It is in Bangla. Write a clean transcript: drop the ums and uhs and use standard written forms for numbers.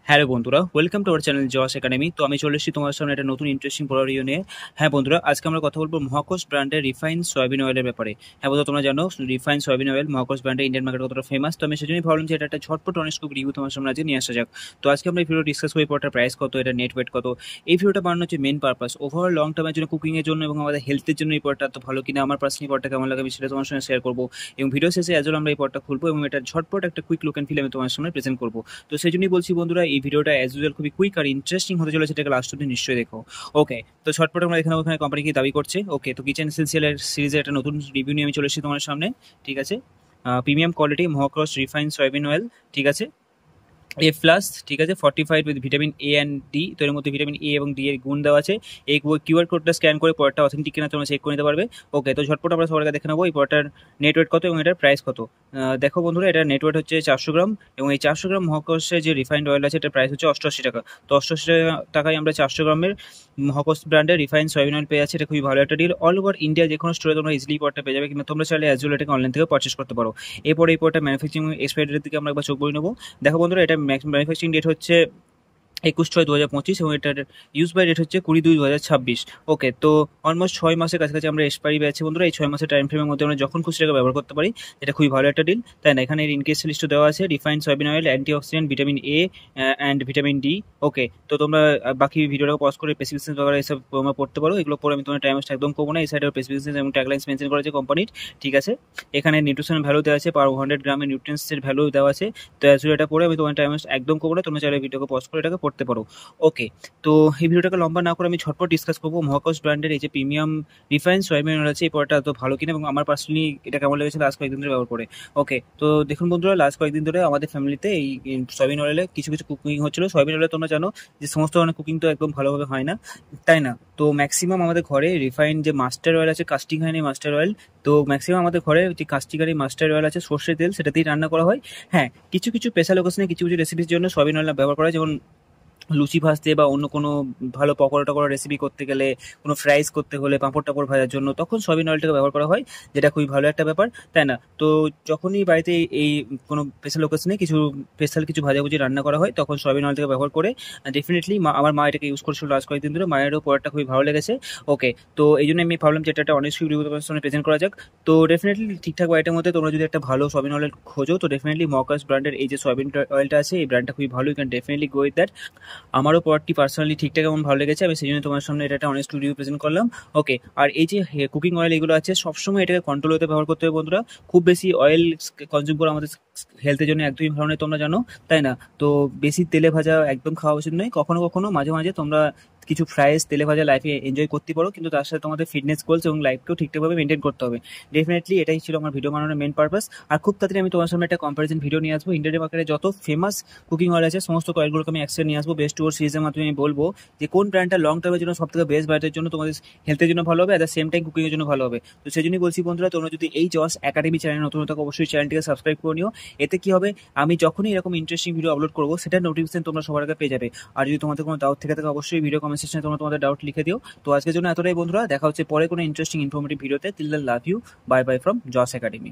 হ্যালো বন্ধুরা, welcome to our channel Josh academy. তো আমি চলে এসেছি তোমার সামনে একটা নতুন ইন্টারেস্টিং পড়ারিও নিয়ে। হ্যাঁ বন্ধুরা, আজকে আমরা কথা বলবো মহাকোষ ব্র্যান্ডের রিফাইন সয়াবিন অয়েলের ব্যাপারে। হ্যাঁ বন্ধুরা, তোমরা জানো রিফাইন সয়াবিন অয়েল মহাকোষ ব্র্যান্ডের ইন্ডিয়ান মার্কেট কতটা ফেমাস। তো আমি সেজন্যই ভাবলাম যে এটা একটা ঝটপট অনেস্ট কুক রিভিউ তোমার সামনে আজকে নিয়ে আসা যাক। তো আজকে আমরা এই ভিডিও ডিসকাস করি পড়াটার প্রাইস কত, এটা নেট ওয়েট কত। এই ভিডিওটা বানানো হচ্ছে মেন পারপাস ওভারঅল লং টার্মের জন্য, কুকিংয়ের জন্য এবং আমাদের হেলথের জন্য এই পড়াটা এত ভালো কিনা, আমার পার্সোনালি পড়াটা কেমন লাগে আমি সেটা তোমার সঙ্গে শেয়ার করবো। এবং ভিডিও শেষে অ্যাজ আমরা এই পড়াটা খুলবো এবং এটা ঝটপট একটা কুইক লুক অ্যান্ড ফিল আমি তোমার সামনে প্রেজেন্ট করবো। তো সেই জন্যই বলছি বন্ধুরা, এই ভিডিওটা অ্যাজ ইউজুয়াল খুবই কুইক আর ইন্টারেস্টিং হতে চলেছে, এটাকে লাস্ট অব্দি নিশ্চয়ই দেখো। ওকে, তো ঝটপট আমরা এখানে ওখানে কোম্পানি কি দাবি করছে। ওকে, তো কিচেন এসেনশিয়ালের সিরিজের একটা নতুন রিভিউ নিয়ে আমি চলে এসেছি তোমার সামনে। ঠিক আছে, প্রিমিয়াম কোয়ালিটি মহাক্রস রিফাইন সয়াবিন অয়েল। ঠিক আছে, এ প্লাস। ঠিক আছে, fortified with vitamin A and D. তো এর মধ্যে ভিটামিন এ এবং ডি এর গুণ দেওয়া আছে। এই কিউআর কোডটা স্ক্যান করে পড়াটা অথেন্টিক কিনা তোমরা চেক করে নিতে পারবে। ওকে, তো ঝটপট আমরা সবার আগে দেখে নেবো এই পড়াটার নেটওয়েট কত এবং এটার প্রাইস কত। দেখো বন্ধুরা, এটার নেটওয়েট হচ্ছে 400 গ্রাম এবং এই 400 গ্রাম মহাকর্ষের যে রিফাইন্ড অয়েল আছে এটার প্রাইস হচ্ছে 88 টাকা। তো 88 টাকায় আমরা 400 গ্রামের মহাকর্ষ ব্র্যান্ডের রিফাইন্ড সয়াবিন অয়েল পেয়ে যাচ্ছে। এটা খুবই ভালো একটা ডিল। অল ওভার ইন্ডিয়া যে কোনো স্টোরে তোমরা ইজিলি পড়াটা পেয়ে যাবে, কিন্তু তোমরা চাইলে অ্যাজ ওয়েল এটাকে অনলাইন থেকে পারচেস করতে পারো। এরপরে এই পড়াটা ম্যানুফ্যাকচারিং এক্সপায়ারি ডেটের দিকে আমরা একবার চোখ বলে নেবো। দেখো বন্ধুরা, এটা ম্যানুফ্যাকচারিং ডেট হচ্ছে 21/6/2025 এবং এটার ইউজ বাই ডেট হচ্ছে 20/2/2026। ওকে, তো অলমোস্ট 6 মাসের কাছাকাছি আমরা এক্সপায়ারি পেয়েছি বন্ধুরা। এই 6 মাসের টাইম ফ্রেমের মধ্যে আমরা যখন খুশি টাকা ব্যবহার করতে পারি, এটা খুবই ভালো একটা ডিল, তাই না? এখানে ইনকেস লিস্টও দেওয়া আছে, refined soybean oil, antioxidant, vitamin A and vitamin D. Okay, তো তোমরা বাকি ভিডিওটা পজ করে স্পেসিফিকেশন বগেরা এসব তোমরা পড়তে পারো। এগুলো পরে আমি তোমার টাইম ওয়েস্ট একদম করবো না। এই সাইডে স্পেসিফিকেশন এবং ট্যাগলাইন্স মেনশন করা আছে কোম্পানির। ঠিক আছে, এখানে নিউট্রিশন ভ্যালু দেওয়া আছে, পার 100 গ্রামের নিউট্রিয়েন্টসের ভ্যালু দেওয়া আছে। তো অ্যাকচুয়ালি এটা পড়ে আমি তোমার টাইম ওয়েস্ট একদম করবো না, তোমরা চাইলে ভিডিওকে পজ করে এটাকে পড়তে পারো। ওকে, তো এই ভিডিওটাকে লম্বা না করে আমি ঝটপট ডিসকাস করবো মহাকোষ ব্র্যান্ডের এই যে প্রিমিয়াম রিফাইন সয়াবিন অয়েল আছে, এই পড়াটা এত ভালো কিনা এবং আমার পার্সোনালি এটা কেমন লেগেছে লাস্ট কয়েকদিন ধরে ব্যবহার করে। ওকে, তো দেখুন বন্ধুরা, লাস্ট কয়েকদিন ধরে আমাদের ফ্যামিলিতে এই সয়াবিন অয়েলে কিছু কিছু কুকিং হচ্ছিল। সয়াবিন অয়েলে তোমরা জানো যে সমস্ত ধরনের কুকিং তো একদম ভালোভাবে হয় না, তাই না? তো ম্যাক্সিমাম আমাদের ঘরে রিফাইন যে মাস্টার অয়েল আছে, কাস্টিং হয়নি মাস্টার অয়েল, তো ম্যাক্সিমাম আমাদের ঘরে যে কাস্টিকারি মাস্টার অয়েল আছে, সর্ষের তেল, সেটা দিয়ে রান্না করা হয়। হ্যাঁ, কিছু কিছু স্পেশাল ওকেশনে কিছু কিছু রেসিপির জন্য সয়াবিন অয়েল ব্যবহার করা হয়, যেমন লুচি ভাজতে বা অন্য কোনো ভালো পকোড়া টকোড়া রেসিপি করতে গেলে, কোনো ফ্রাইস করতে হলে, পাঁপড় টাপড় ভাজার জন্য তখন সয়াবিন অয়েলটাকে ব্যবহার করা হয়, যেটা খুবই ভালো একটা ব্যাপার, তাই না? তো যখনই বাড়িতে এই কোনো স্পেশাল ওকেশনে কিছু স্পেশাল কিছু ভাজাভুজি রান্না করা হয়, তখন সয়াবিন অয়েলটাকে ব্যবহার করে ডেফিনেটলি আমার মা এটাকে ইউজ করছিল লাস্ট কয়েকদিন ধরে। মায়েরও প্রোডাক্টটা খুবই ভালো লেগেছে। ওকে, তো এই জন্য আমি ভাবলাম যে এটা একটা অনেস্ট রিভিউ তোমার সামনে প্রেজেন্ট করা যাক। তো ডেফিনেটলি ঠিকঠাক বাড়িটার মধ্যে তোমরা যদি একটা ভালো সয়াবিন অয়েল খোঁজো, তো ডেফিনেটলি মহাকাশ ব্র্যান্ডের এই যে সয়াবিন অয়েলটা আছে, এই ব্র্যান্ডটা খুবই ভালো, you can definitely go with that. আমারও প্রোডাক্টটি পার্সোনালি ঠিকঠাক এমন ভালো লেগেছে, আমি সেই জন্য তোমার সামনে এটা একটা অনেস্ট রিভিউ প্রেজেন্ট করলাম। ওকে, আর এই যে কুকিং অয়েল এগুলো আছে, সবসময় এটাকে কন্ট্রোল হতে ব্যবহার করতে হবে বন্ধুরা। খুব বেশি অয়েল কনজিউম করা আমাদের হেলথের জন্য একদমই ভালো নয়, তোমরা জানো, তাই না? তো বেশি তেলে ভাজা একদম খাওয়া উচিত নয়। কখনো কখনো মাঝে মাঝে তোমরা কিছু ফ্রাইস তেলে ভাজা লাইফে এনজয় করতে পারো, কিন্তু তার সাথে তোমাদের ফিটনেস গোলস এবং লাইফকেও ঠিকঠাকভাবে মেনটেন করতে হবে। ডেফিনেটলি এটাই ছিল আমার ভিডিও বানানোর মেন পারপাস। আর খুব তাড়াতাড়ি আমি তোমার সামনে একটা কম্পারিজন ভিডিও নিয়ে আসবো। ইন্ডিয়ান মার্কেটে যত ফেমাস কুকিং অয়েল আছে, সমস্ত অয়েলগুলোকে আমি একসাথে নিয়ে আসবো। বেস্ট টু সিরিজের মাধ্যমে আমি বলবো যে কোন ব্র্যান্ডটা লং টার্মের জন্য সব থেকে বেস্ট, বাজেটের জন্য, তোমাদের হেলথের জন্য ভালো হবে, অ্যাট দ্য সেম টাইম কুকিংয়ের জন্য ভালো হবে। তো সেই জন্যই বলছি বন্ধুরা, তোমরা যদি এই জস একাডেমি চ্যানেল নতুন থাকো, অবশ্যই চ্যানেলটিকে সাবস্ক্রাইব করে নিও। এতে কি হবে, আমি যখনই এরকম ইন্টারেস্টিং ভিডিও আপলোড করবো, সেটার নোটিফিকেশন তোমরা সবার আগে পেয়ে যাবে। আর যদি তোমাদের কোনো ডাউট থেকে থাকে, অবশ্যই ভিডিও কমেন্ট সেকশনে তোমরা তোমাদের ডাউট লিখে দিও। তো আজকের জন্য এতটাই বন্ধুরা, দেখা হচ্ছে পরে কোনো ইন্টারেস্টিং ইনফরমেটিভ ভিডিওতে। Till then love you, bye bye from Josh academy.